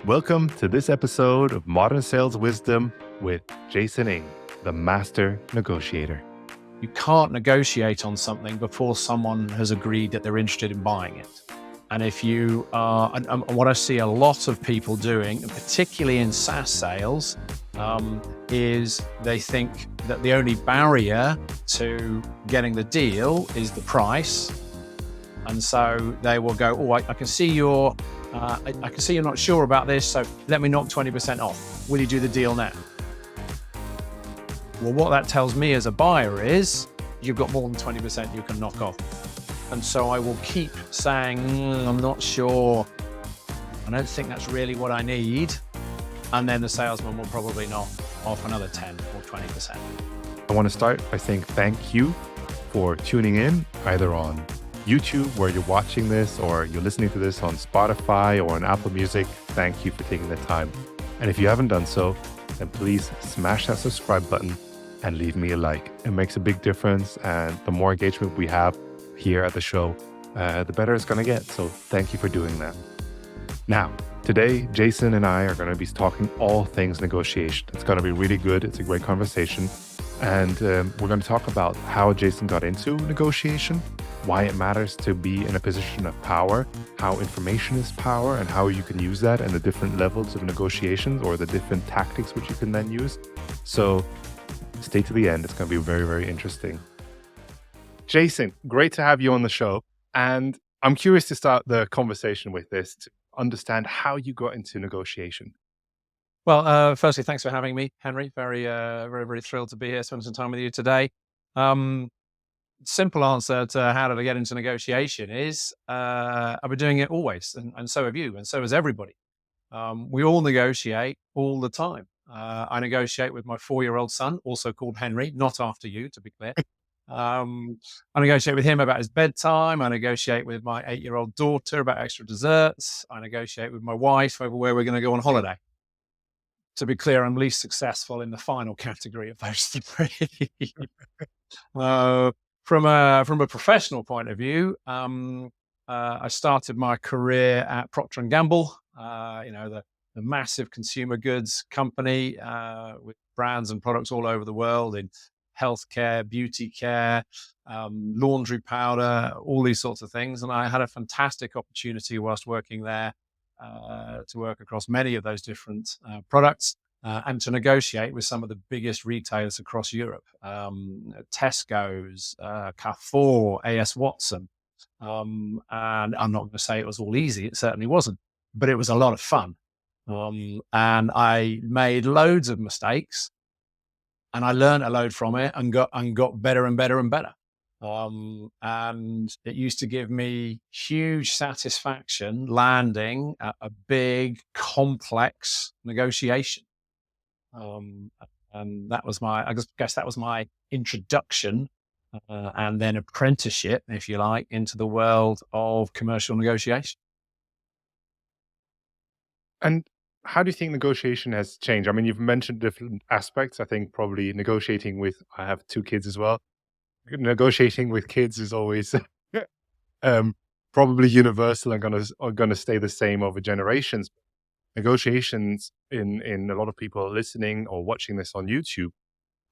Welcome to this episode of Modern Sales Wisdom with Jason Ng, the Master Negotiator. You can't negotiate on something before someone has agreed that they're interested in buying it. And if you are, and what I see a lot of people doing, and particularly in SaaS sales, is they think that the only barrier to getting the deal is the price. And so they will go, oh, I can see you're not sure about this, so let me knock 20% off. Will you do the deal now? Well, what that tells me as a buyer is you've got more than 20% you can knock off. And so I will keep saying, I'm not sure. I don't think that's really what I need. And then the salesman will probably knock off another 10 or 20%. I want to start by saying thank you for tuning in, either on YouTube where you're watching this, or you're listening to this on Spotify or on Apple Music. Thank you for taking the time. And if you haven't done so, then please smash that subscribe button and leave me a like. It makes a big difference. And the more engagement we have here at the show, the better it's going to get. So thank you for doing that. Now, today, Jason and I are going to be talking all things negotiation. It's going to be really good. It's a great conversation. And we're going to talk about how Jason got into negotiation, why it matters to be in a position of power, how information is power, and how you can use that and the different levels of negotiations or the different tactics which you can then use. So stay to the end. It's going to be very, very interesting. Jason, great to have you on the show. And I'm curious to start the conversation with this to understand how you got into negotiation. Well, firstly, thanks for having me, Henry. Very, very thrilled to be here, spending some time with you today. Simple answer to how did I get into negotiation is I've been doing it always, and so have you, and so has everybody. We all negotiate all the time. I negotiate with my 4-year-old son, also called Henry, not after you, to be clear. I negotiate with him about his bedtime. I negotiate with my 8-year-old daughter about extra desserts. I negotiate with my wife over where we're going to go on holiday. To be clear, I'm least successful in the final category of those three. From a professional point of view, I started my career at Procter Gamble, the massive consumer goods company with brands and products all over the world in healthcare, beauty care, laundry powder, all these sorts of things. And I had a fantastic opportunity whilst working there to work across many of those different products and to negotiate with some of the biggest retailers across Europe, Tesco's, Carrefour, A.S. Watson. And I'm not going to say it was all easy. It certainly wasn't, but it was a lot of fun. And I made loads of mistakes and I learned a load from it and got better and better and better. And it used to give me huge satisfaction landing a big, complex negotiation. And that was I guess that was my introduction and then apprenticeship, if you like, into the world of commercial negotiation. And how do you think negotiation has changed? I mean, you've mentioned different aspects. I think probably negotiating with, I have 2 kids as well. Negotiating with kids is always probably universal and gonna stay the same over generations. Negotiations in a lot of people listening or watching this on YouTube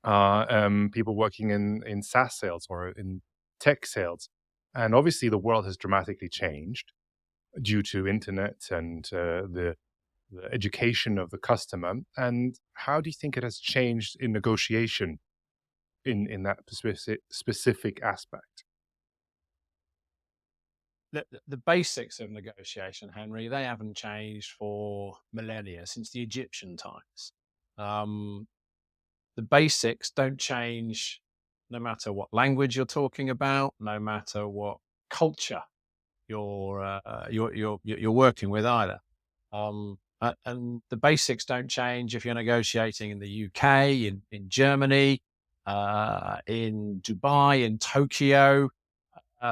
are people working in SaaS sales or in tech sales. And obviously the world has dramatically changed due to internet and the education of the customer. And how do you think it has changed in negotiation in that specific aspect? The basics of negotiation, Henry, they haven't changed for millennia, since the Egyptian times. The basics don't change no matter what language you're talking about, no matter what culture you're working with either. And the basics don't change if you're negotiating in the UK, in Germany, in Dubai, in Tokyo,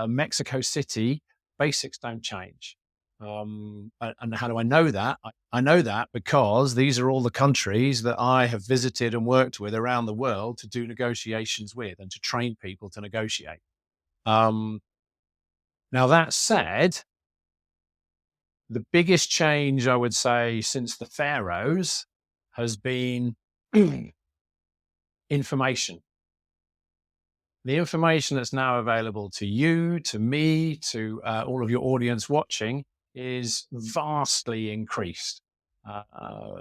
Mexico City. Basics don't change. And how do I know that? I know that because these are all the countries that I have visited and worked with around the world to do negotiations with and to train people to negotiate. Now, that said, The biggest change, I would say, since the pharaohs has been information. The information that's now available to you, to me, to all of your audience watching is vastly increased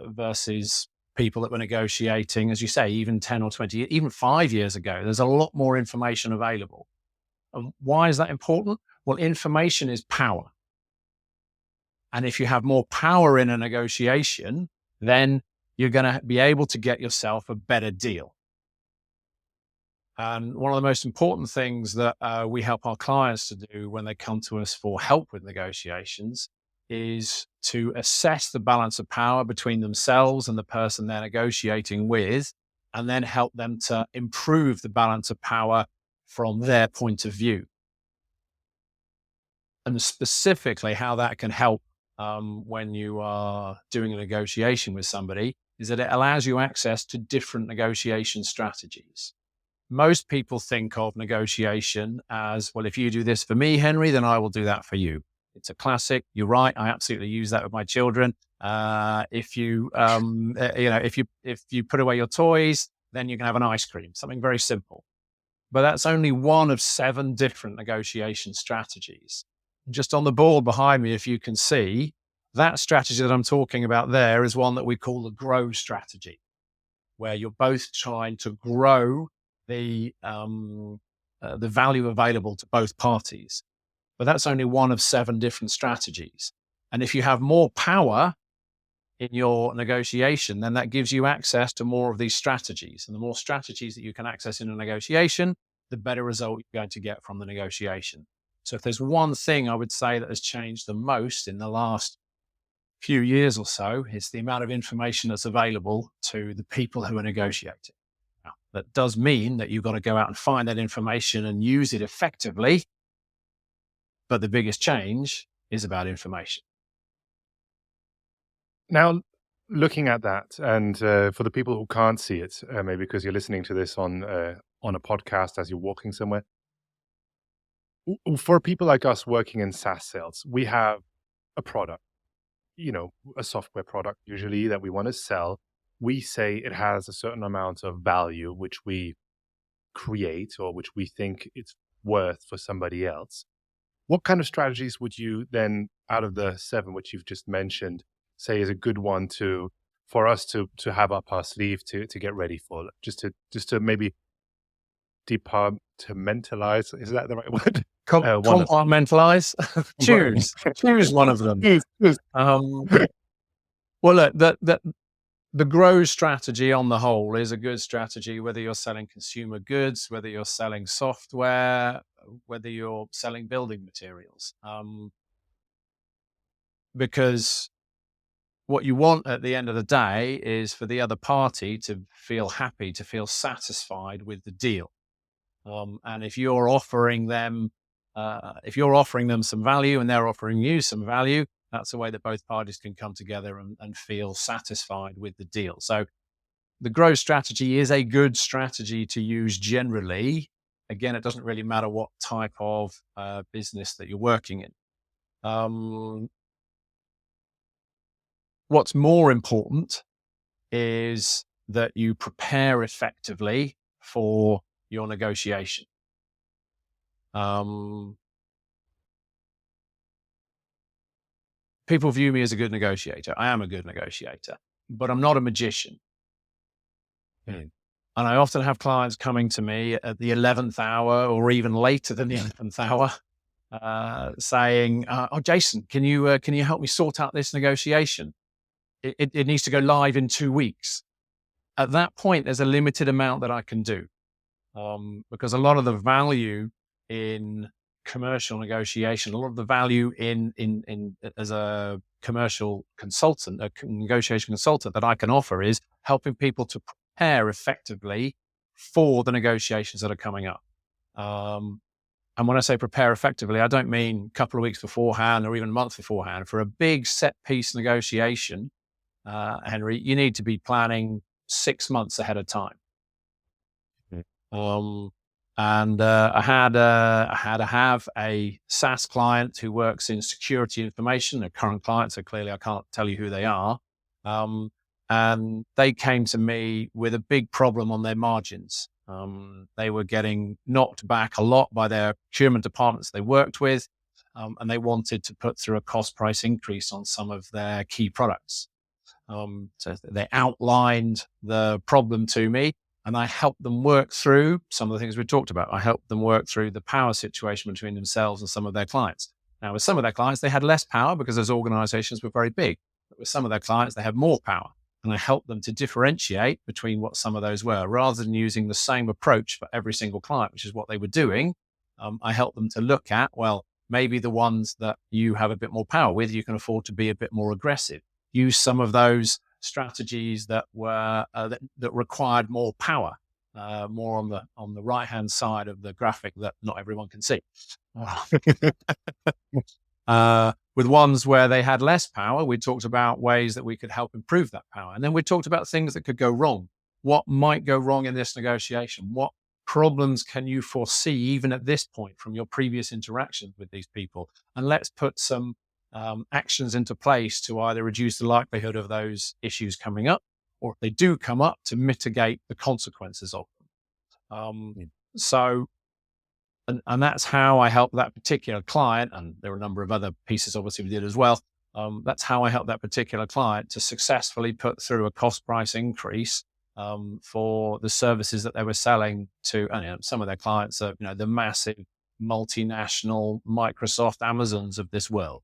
versus people that were negotiating, as you say, even 10 or 20, even 5 years ago. There's a lot more information available. And why is that important? Well, information is power. And if you have more power in a negotiation, then you're going to be able to get yourself a better deal. And one of the most important things that we help our clients to do when they come to us for help with negotiations is to assess the balance of power between themselves and the person they're negotiating with, and then help them to improve the balance of power from their point of view. And specifically how that can help when you are doing a negotiation with somebody is that it allows you access to different negotiation strategies. Most people think of negotiation as, well, if you do this for me, Henry, then I will do that for you. It's a classic. You're right. I absolutely use that with my children. If you put away your toys, then you can have an ice cream. Something very simple. But that's only one of 7 different negotiation strategies. Just on the board behind me, if you can see, that strategy that I'm talking about there is one that we call the grow strategy, where you're both trying to grow the value available to both parties. But that's only one of 7 different strategies. And if you have more power in your negotiation, then that gives you access to more of these strategies. And the more strategies that you can access in a negotiation, the better result you're going to get from the negotiation. So if there's one thing I would say that has changed the most in the last few years or so, it's the amount of information that's available to the people who are negotiating. Now, that does mean that you've got to go out and find that information and use it effectively. But the biggest change is about information. Now, looking at that, and for the people who can't see it, maybe because you're listening to this on a podcast as you're walking somewhere, for people like us working in SaaS sales, we have a product, a software product usually that we want to sell. We say it has a certain amount of value, which we create or which we think it's worth for somebody else. What kind of strategies would you then, out of the 7 which you've just mentioned, say is a good one for us to have up our sleeve to get ready for, just to maybe departmentalize? Is that the right word? Compartmentalize. choose one of them. Well, look, the grow strategy on the whole is a good strategy, whether you're selling consumer goods, whether you're selling software, whether you're selling building materials. Because what you want at the end of the day is for the other party to feel happy, to feel satisfied with the deal. And if you're offering them some value and they're offering you some value, that's a way that both parties can come together and feel satisfied with the deal. So the growth strategy is a good strategy to use generally. Again, it doesn't really matter what type of business that you're working in. What's more important is that you prepare effectively for your negotiation. People view me as a good negotiator. I am a good negotiator, but I'm not a magician. And I often have clients coming to me at the 11th hour or even later than the 11th hour saying, oh, Jason, can you help me sort out this negotiation? It needs to go live in 2 weeks. At that point, there's a limited amount that I can do because a lot of the value in commercial negotiation, a lot of the value in as a commercial consultant, a negotiation consultant that I can offer is helping people to prepare effectively for the negotiations that are coming up. And when I say prepare effectively, I don't mean a couple of weeks beforehand or even a month beforehand. For a big set piece negotiation, Henry, you need to be planning 6 months ahead of time. And I had to have a SaaS client who works in security information, a current client, so clearly I can't tell you who they are. Um, and they came to me with a big problem on their margins. They were getting knocked back a lot by their procurement departments they worked with, and they wanted to put through a cost price increase on some of their key products. So they outlined the problem to me, and I helped them work through some of the things we talked about. I helped them work through the power situation between themselves and some of their clients. Now, with some of their clients, they had less power because those organizations were very big. But with some of their clients, they had more power. And I helped them to differentiate between what some of those were, rather than using the same approach for every single client, which is what they were doing. I helped them to look at, well, maybe the ones that you have a bit more power with, you can afford to be a bit more aggressive. Use some of those strategies that were that required more power, more on the right hand side of the graphic that not everyone can see. With ones where they had less power, we talked about ways that we could help improve that power, and then we talked about things that could go wrong. What might go wrong in this negotiation? What problems can you foresee even at this point from your previous interactions with these people? And let's put some actions into place to either reduce the likelihood of those issues coming up, or if they do come up, to mitigate the consequences of them. So, and that's how I helped that particular client. And there were a number of other pieces, obviously, we did as well. That's how I helped that particular client to successfully put through a cost price increase for the services that they were selling to. And some of their clients are, the massive multinational Microsoft, Amazons of this world.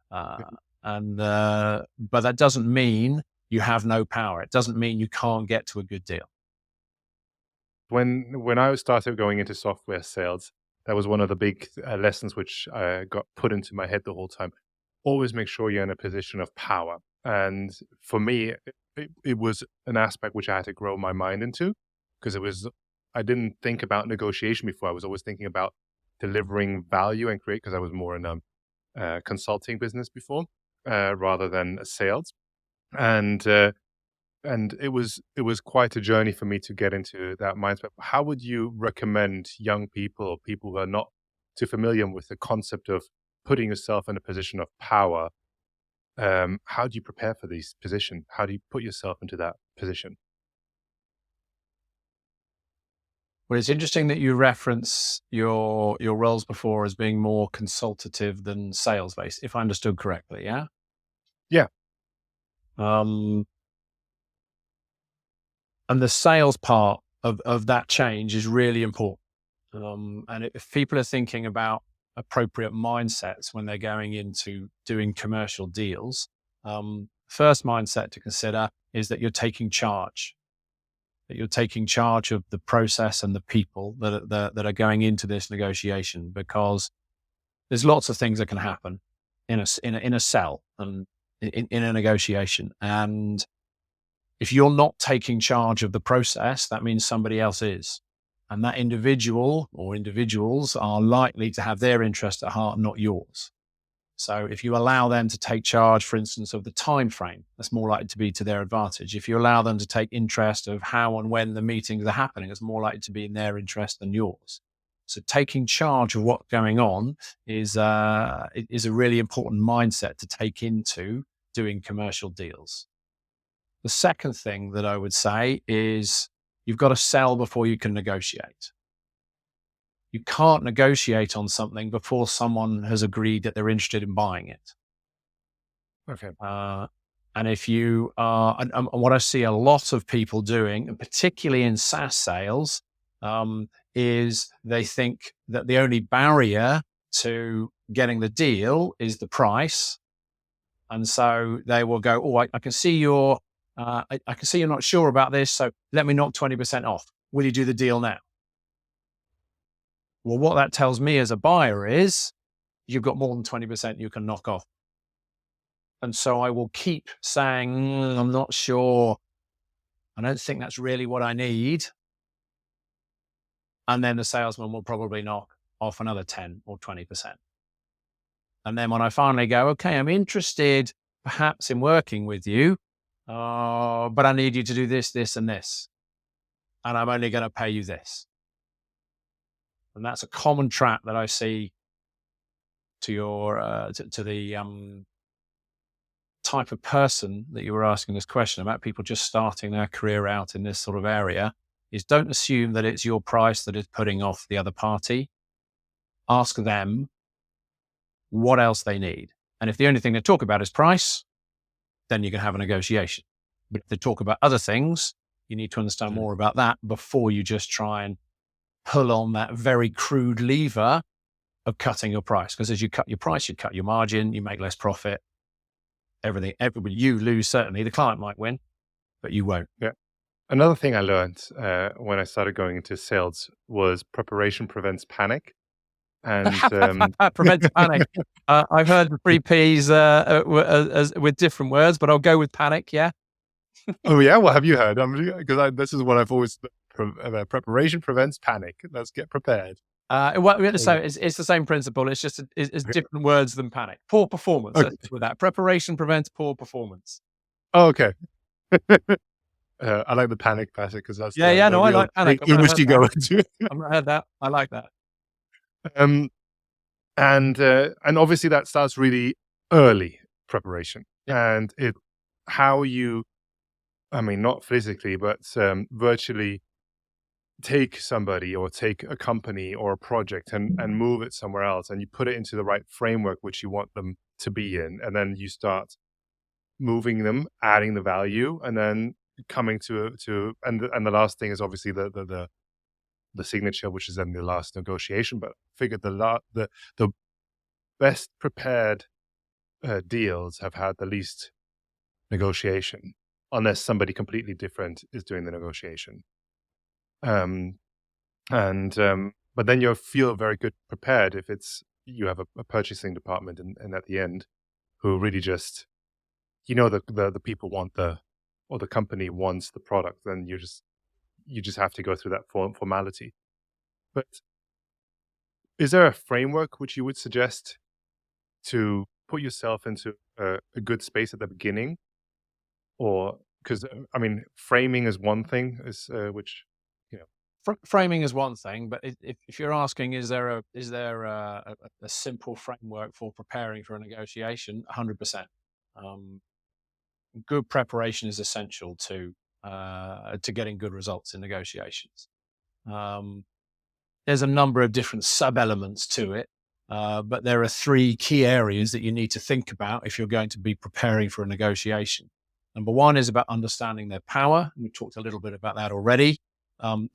But that doesn't mean you have no power. It doesn't mean you can't get to a good deal. When I started going into software sales, that was one of the big lessons which got put into my head the whole time. Always make sure you're in a position of power. And for me, it was an aspect which I had to grow my mind into, because I didn't think about negotiation before. I was always thinking about delivering value and create, because I was more in a consulting business before, rather than sales. And it was quite a journey for me to get into that mindset. How would you recommend young people or people who are not too familiar with the concept of putting yourself in a position of power? How do you prepare for this position? How do you put yourself into that position? Well, it's interesting that you reference your roles before as being more consultative than sales based, if I understood correctly. Yeah. Yeah. Um, and the sales part of that change is really important. And if people are thinking about appropriate mindsets when they're going into doing commercial deals, first mindset to consider is that you're taking charge. That you're taking charge of the process and the people that are going into this negotiation, because there's lots of things that can happen in a sell and in a negotiation. And if you're not taking charge of the process, that means somebody else is. And that individual or individuals are likely to have their interest at heart, not yours. So if you allow them to take charge, for instance, of the time frame, that's more likely to be to their advantage. If you allow them to take interest of how and when the meetings are happening, it's more likely to be in their interest than yours. So taking charge of what's going on is a really important mindset to take into doing commercial deals. The second thing that I would say is you've got to sell before you can negotiate. You can't negotiate on something before someone has agreed that they're interested in buying it. Okay. And if you are, and what I see a lot of people doing, and particularly in SaaS sales, is they think that the only barrier to getting the deal is the price. And so they will go, oh, I can see I can see you're not sure about this, so let me knock 20% off. Will you do the deal now? Well, what that tells me as a buyer is you've got more than 20% you can knock off. And so I will keep saying, I'm not sure. I don't think that's really what I need. And then the salesman will probably knock off another 10 or 20%. And then when I finally go, okay, I'm interested perhaps in working with you, but I need you to do this, this, and this. And I'm only going to pay you this. And that's a common trap that I see to your to the type of person that you were asking this question about, people just starting their career out in this sort of area, is don't assume that it's your price that is putting off the other party. Ask them what else they need. And if the only thing they talk about is price, then you can have a negotiation. But if they talk about other things, you need to understand more about that before you just try and pull on that very crude lever of cutting your price. Because as you cut your price, you cut your margin, you make less profit. Everybody, you lose, certainly. The client might win, but you won't. Yeah. Another thing I learned when I started going into sales was preparation prevents panic. And Prevents panic. I've heard the three Ps with different words, but I'll go with panic. Yeah. oh yeah, what have you heard? Because this is what I've always preparation prevents panic. Let's get prepared. So it's the same principle. It's just it's different words than panic. Poor performance. Okay. With that, preparation prevents poor performance. Oh, okay. I like the panic passage because that's I like panic. In which you go into. I've not heard that. I like that. And obviously that starts really early preparation, and how you, I mean, not physically, but virtually take somebody or take a company or a project and move it somewhere else, and you put it into the right framework which you want them to be in, and then you start moving them, adding the value, and then coming to and the last thing is obviously the signature, which is then the last negotiation. But I figured the best prepared deals have had the least negotiation, unless somebody completely different is doing the negotiation. But then you feel very good prepared if you have a purchasing department and at the end who really just, the people want or the company wants the product, then you just have to go through that formality. But is there a framework which you would suggest to put yourself into a good space at the beginning? Or because I mean, framing is one thing, which framing is one thing, but if you're asking, is there a simple framework for preparing for a negotiation? 100%. Good preparation is essential to getting good results in negotiations. There's a number of different sub-elements to it, but there are three key areas that you need to think about if you're going to be preparing for a negotiation. Number one is about understanding their power. We talked a little bit about that already.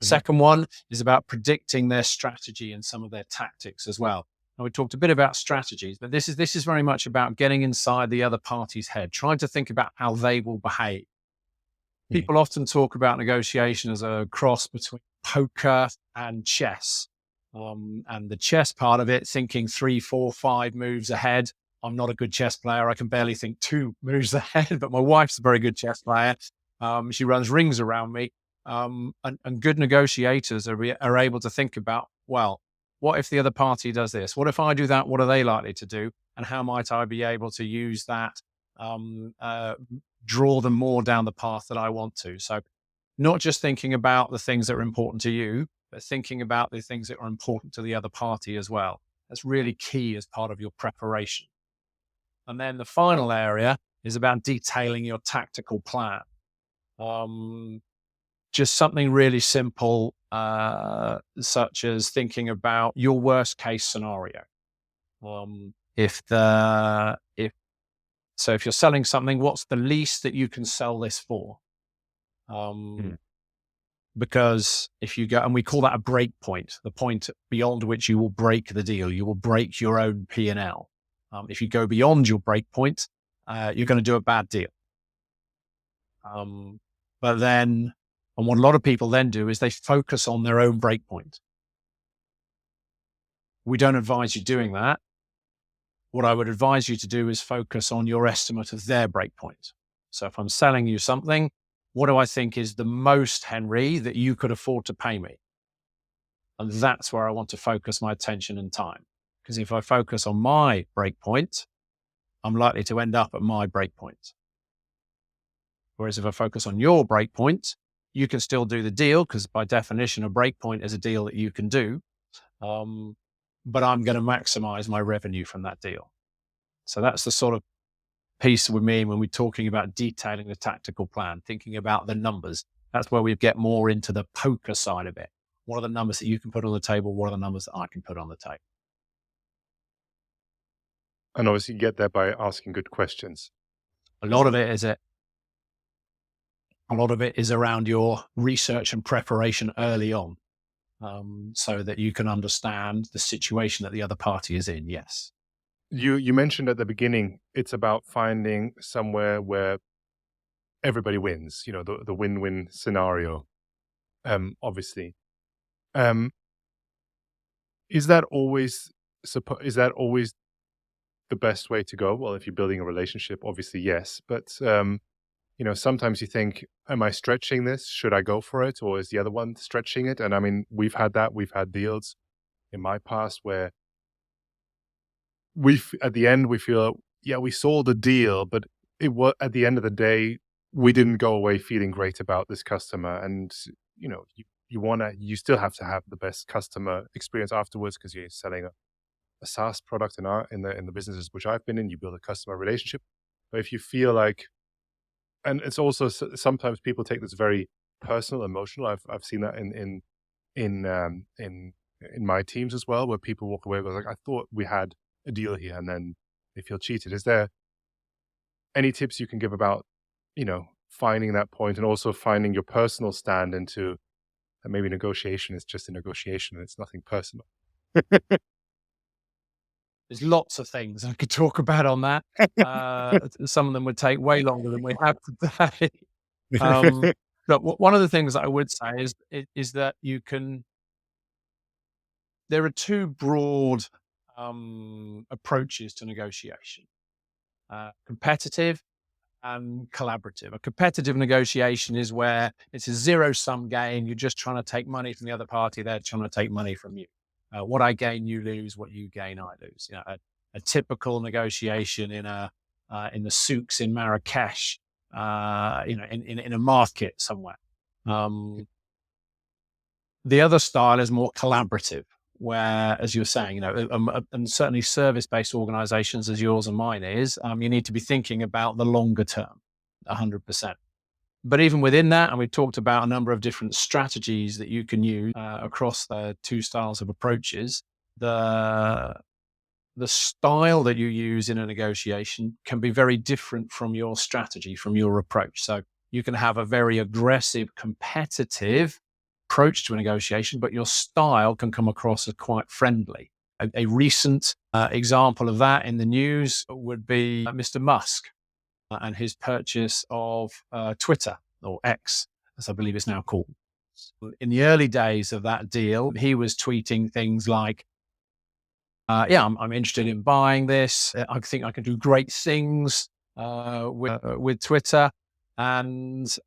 Second one is about predicting their strategy and some of their tactics as well. And we talked a bit about strategies, but this is very much about getting inside the other party's head, trying to think about how they will behave. People often talk about negotiation as a cross between poker and chess. And the chess part of it, thinking 3, 4, 5 moves ahead. I'm not a good chess player. I can barely think 2 moves ahead, but my wife's a very good chess player. She runs rings around me. And good negotiators are able to think about, well, what if the other party does this? What if I do that? What are they likely to do? And how might I be able to use that, draw them more down the path that I want to? So not just thinking about the things that are important to you, but thinking about the things that are important to the other party as well. That's really key as part of your preparation. And then the final area is about detailing your tactical plan. Just something really simple, such as thinking about your worst case scenario. If you're selling something, what's the least that you can sell this for? Because if you go, and we call that a break point, the point beyond which you will break the deal, you will break your own P&L. If you go beyond your break point, you're going to do a bad deal. But then, and what a lot of people then do is they focus on their own break point. We don't advise you doing that. What I would advise you to do is focus on your estimate of their break point. So if I'm selling you something, what do I think is the most, Henry, that you could afford to pay me? And that's where I want to focus my attention and time. Because if I focus on my break point, I'm likely to end up at my break point. Whereas if I focus on your break point, you can still do the deal, because by definition, a break point is a deal that you can do. but I'm going to maximize my revenue from that deal. So that's the sort of piece we mean when we're talking about detailing the tactical plan, thinking about the numbers. That's where we get more into the poker side of it. What are the numbers that you can put on the table? What are the numbers that I can put on the table? And obviously you get there by asking good questions. A lot of it is around your research and preparation early on, so that you can understand the situation that the other party is in. Yes. You mentioned at the beginning, it's about finding somewhere where everybody wins, the win-win scenario. Obviously. Is that always the best way to go? Well, if you're building a relationship, obviously, yes. But, sometimes you think, am I stretching this? Should I go for it? Or is the other one stretching it? And I mean, we've had deals in my past where at the end, we feel, yeah, we sold a deal, but at the end of the day, we didn't go away feeling great about this customer. And, you still have to have the best customer experience afterwards because you're selling a SaaS product in the businesses which I've been in. You build a customer relationship. But if you feel like, and it's also sometimes people take this very personal, emotional. I've seen that in my teams as well, where people walk away with like, I thought we had a deal here, and then they feel cheated. Is there any tips you can give about, finding that point and also finding your personal stand into maybe negotiation is just a negotiation and it's nothing personal? There's lots of things I could talk about on that. Some of them would take way longer than we have today. But one of the things that I would say is that there are two broad approaches to negotiation: competitive and collaborative. A competitive negotiation is where it's a zero-sum game. You're just trying to take money from the other party. They're trying to take money from you. What I gain, you lose. What you gain, I lose. A typical negotiation in the souks in Marrakesh, in a market somewhere. The other style is more collaborative, where, as you were saying, and certainly service-based organizations as yours and mine is, you need to be thinking about the longer term, 100%. But even within that, and we've talked about a number of different strategies that you can use across the two styles of approaches, the style that you use in a negotiation can be very different from your strategy, from your approach. So you can have a very aggressive, competitive approach to a negotiation, but your style can come across as quite friendly. A recent example of that in the news would be Mr. Musk and his purchase of Twitter, or X, as I believe it's now called. In the early days of that deal, he was tweeting things like, I'm interested in buying this. I think I can do great things with Twitter. But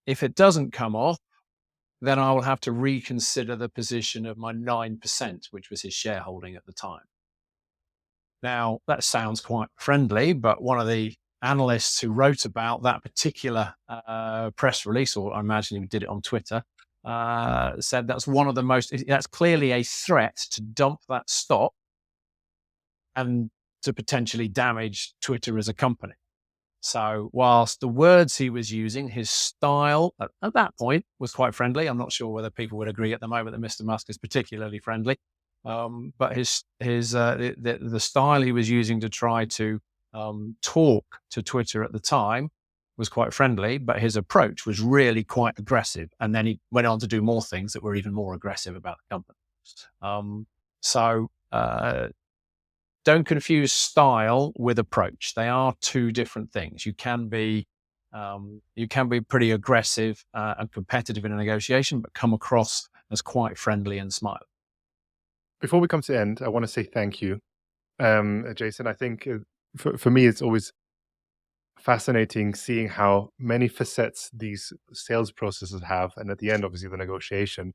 if it doesn't come off, then I will have to reconsider the position of my 9%, which was his shareholding at the time. Now, that sounds quite friendly, but one of the analysts who wrote about that particular press release, or I imagine he did it on Twitter, said that's clearly a threat to dump that stock and to potentially damage Twitter as a company. So whilst the words he was using, his style at that point was quite friendly. I'm not sure whether people would agree at the moment that Mr. Musk is particularly friendly. But the style he was using to try to talk to Twitter at the time was quite friendly, but his approach was really quite aggressive. And then he went on to do more things that were even more aggressive about the company. Don't confuse style with approach. They are two different things. You can be pretty aggressive and competitive in a negotiation, but come across as quite friendly and smiling. Before we come to the end, I want to say thank you, Jason. I think for me, it's always fascinating seeing how many facets these sales processes have. And at the end, obviously, the negotiation,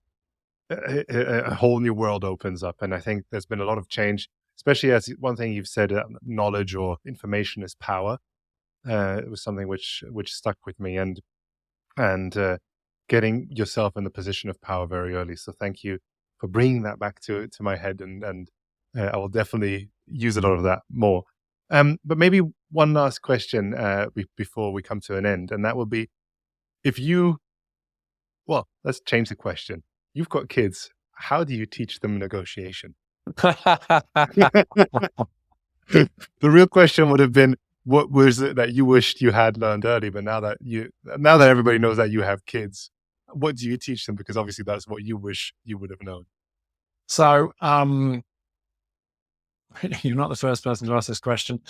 a whole new world opens up. And I think there's been a lot of change, especially as one thing you've said, knowledge or information is power. It was something which stuck with me. And getting yourself in the position of power very early. So thank you for bringing that back to my head, and I will definitely use a lot of that more. But maybe one last question before we come to an end, and that will be, if you, well, let's change the question. You've got kids. How do you teach them negotiation? The real question would have been, what was it that you wished you had learned early? But now that everybody knows that you have kids, what do you teach them? Because obviously that's what you wish you would have known. So, you're not the first person to ask this question.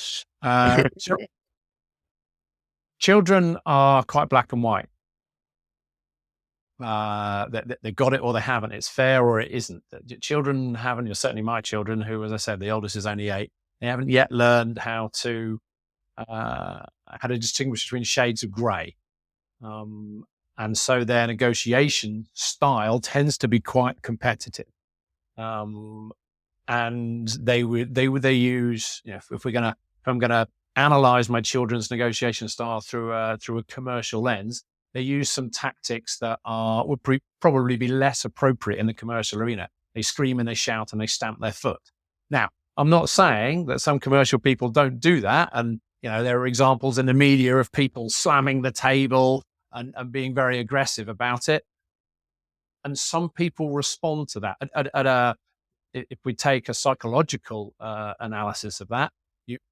Children are quite black and white. They got it or they haven't. It's fair or it isn't. Children haven't, certainly my children, who, as I said, the oldest is only 8. They haven't yet learned how to distinguish between shades of grey. And so their negotiation style tends to be quite competitive. And they use, if I'm gonna analyze my children's negotiation style through a commercial lens, they use some tactics that would probably be less appropriate in the commercial arena. They scream and they shout and they stamp their foot. Now, I'm not saying that some commercial people don't do that. And, there are examples in the media of people slamming the table and being very aggressive about it. And some people respond to that. If we take a psychological analysis of that,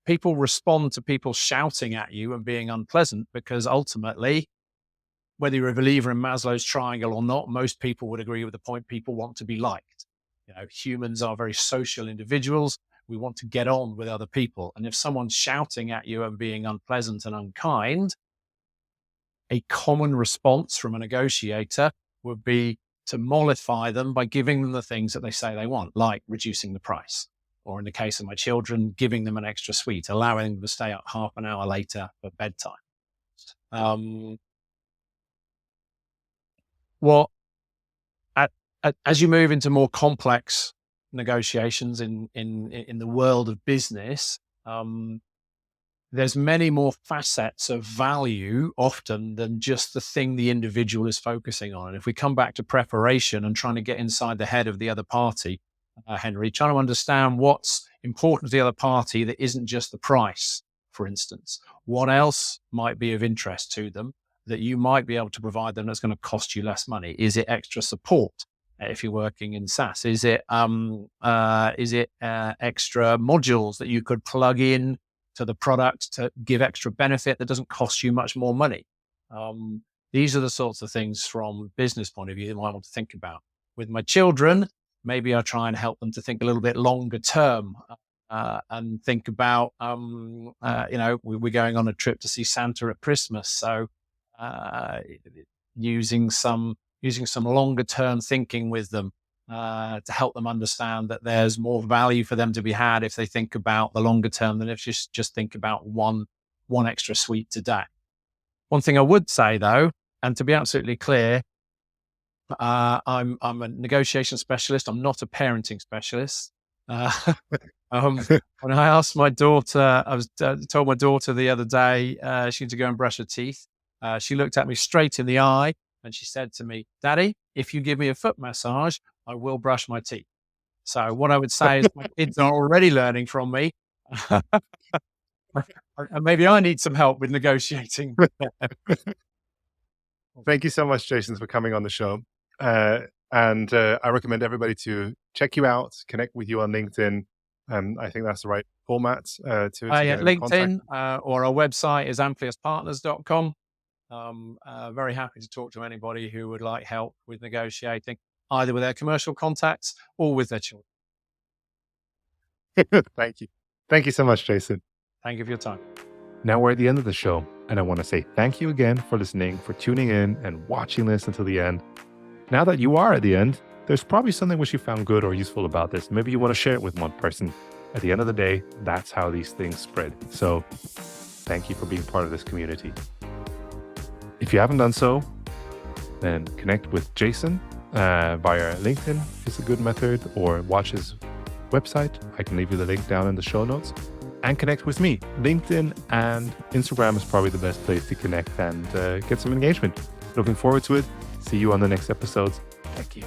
people respond to people shouting at you and being unpleasant because ultimately, whether you're a believer in Maslow's triangle or not, most people would agree with the point: people want to be liked. Humans are very social individuals. We want to get on with other people. And if someone's shouting at you and being unpleasant and unkind, a common response from a negotiator would be to mollify them by giving them the things that they say they want, like reducing the price, or in the case of my children, giving them an extra sweet, allowing them to stay up half an hour later for bedtime. As you move into more complex negotiations in the world of business, there's many more facets of value often than just the thing the individual is focusing on. And if we come back to preparation and trying to get inside the head of the other party, Henry, trying to understand what's important to the other party that isn't just the price, for instance, what else might be of interest to them that you might be able to provide them that's going to cost you less money? Is it extra support? If you're working in SaaS, is it extra modules that you could plug in to the product to give extra benefit that doesn't cost you much more money? These are the sorts of things from a business point of view that I want to think about. With my children, maybe I try and help them to think a little bit longer term and think about, we're going on a trip to see Santa at Christmas. So using some longer term thinking with them to help them understand that there's more value for them to be had if they think about the longer term than if you just think about one extra sweet today. One thing I would say though, and to be absolutely clear, I'm a negotiation specialist. I'm not a parenting specialist. When I asked my daughter, I was told my daughter the other day she had to go and brush her teeth. She looked at me straight in the eye and she said to me, "Daddy, if you give me a foot massage, I will brush my teeth." So what I would say is my kids are already learning from me. And maybe I need some help with negotiating. Thank you so much, Jason, for coming on the show. And I recommend everybody to check you out, connect with you on LinkedIn. I think that's the right format to get LinkedIn, or our website is ampliuspartners.com. Very happy to talk to anybody who would like help with negotiating, either with their commercial contacts or with their children. Thank you. Thank you so much, Jason. Thank you for your time. Now we're at the end of the show, and I want to say thank you again for listening, for tuning in and watching this until the end. Now that you are at the end, there's probably something which you found good or useful about this. Maybe you want to share it with one person. At the end of the day, that's how these things spread. So thank you for being part of this community. If you haven't done so, then connect with Jason via LinkedIn is a good method, or watch his website. I can leave you the link down in the show notes. And connect with me. LinkedIn and Instagram is probably the best place to connect and get some engagement. Looking forward to it. See you on the next episodes. Thank you.